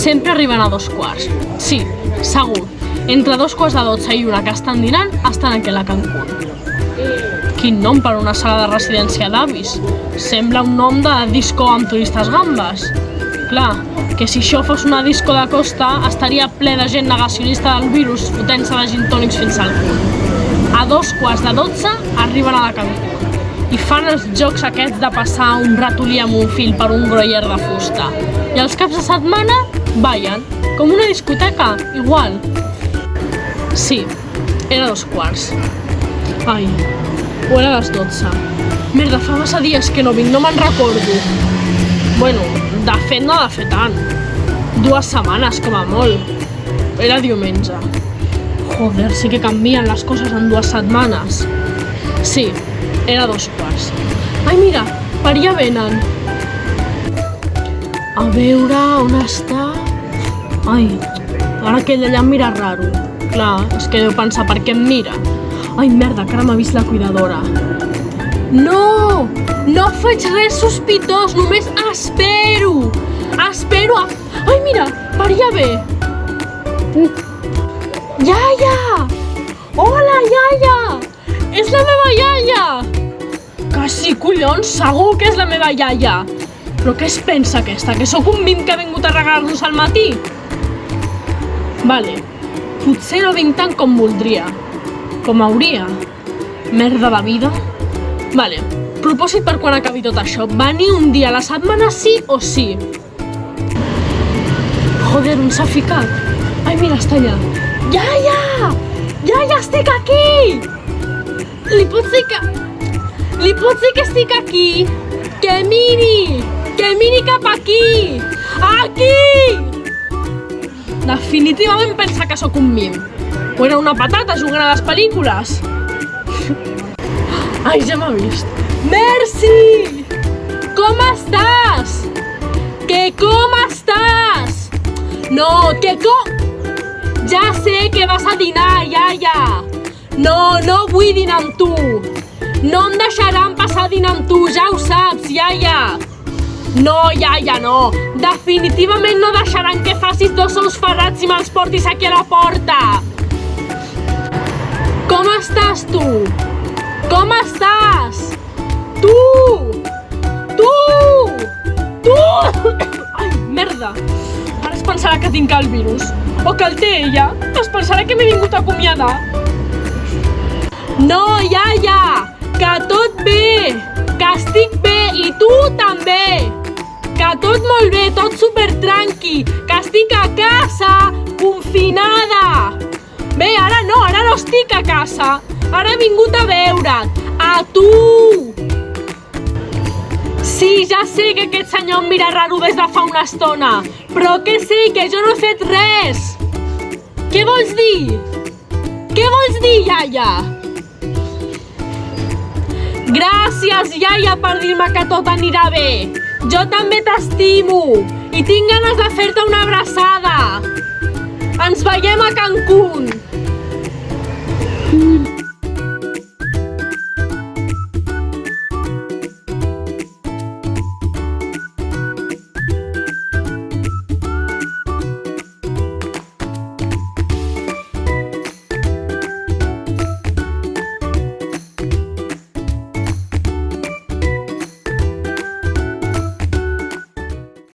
Sempre arriben a 2:15. Sí, segur. Entre 11:45 i 1 que estan dinant, estan aquí a Cancún. Quin nom per una sala de residència d'avis. Sembla un nom de disco amb turistes gambes. Clar, que si això fos una disco de costa, estaria ple de gent negacionista del virus fotent-se de gin tònics fins al cul. A 11:45 arriben a Cancún i fan els jocs aquests de passar un ratolí amb un fil per un groller de fusta. I els caps de setmana ballen, com una discoteca, igual. Sí, era 2:15. Ai, o era a les 12. Merda, fa massa dies que no vinc, no me'n recordo. Bueno, de fet no ha de fer tant. 2 setmanes, com a molt. Era diumenge. Joder, sí que canvien les coses en 2 setmanes. Sí, era 2:15. Ai, mira, per allà venen. A veure, on està? Ai, ara aquell allà em mira raro. Clar, és que deu pensar per què em mira. Ai, merda, que ara m'ha vist la cuidadora. No! No faig res sospitós, només espero! Espero a... Ai, mira, per allà ve! Iaia! Hola, iaia! És la meva iaia! Que sí, collons, segur que és la meva iaia! Però què es pensa aquesta? Que sóc un mim que ha vingut a regalar-nos al matí? Vale, potser no vinc tant com voldria. Com hauria. Merda de vida. Vale, propòsit per quan acabi tot això. Venir un dia a la setmana sí o sí. Joder, on s'ha ficat? Ai, mira, està allà. Iaia! Iaia, estic aquí! Li pots dir que estic aquí? Que miri cap aquí! Aquí! Definitivament pensa que sóc un mim. O era una patata jugant a les pel·lícules. Ai, ja m'ha vist. Merci! Com estàs? Que com estàs? No, que com... Ja sé que vas a dinar, iaia. No, no vull dinar amb tu. No em deixaran passar a dinar amb tu, ja ho saps, iaia. No, iaia, no. Definitivament no deixaran que facis 2 ous ferrats i me'ls portis aquí a la porta. Com estàs, tu? Com estàs? Tu! Ai, merda. Ara es pensarà que tinc el virus. O que el té ella. Es pensarà que m'he vingut a acomiadar. No, iaia! Que tot bé! Que estic bé! I tu també! Que tot molt bé, tot supertranqui! Que estic a casa, confinada! Bé, ara no estic a casa! Ara he vingut a veure't! A tu! Sí, ja sé que aquest senyor em mira raro des de fa una estona, però que sí, que jo no he fet res! Què vols dir? Què vols dir, iaia? Gràcies, iaia, per dir-me que tot anirà bé. Jo també t'estimo i tinc ganes de fer-te una abraçada. Ens veiem a Cancún.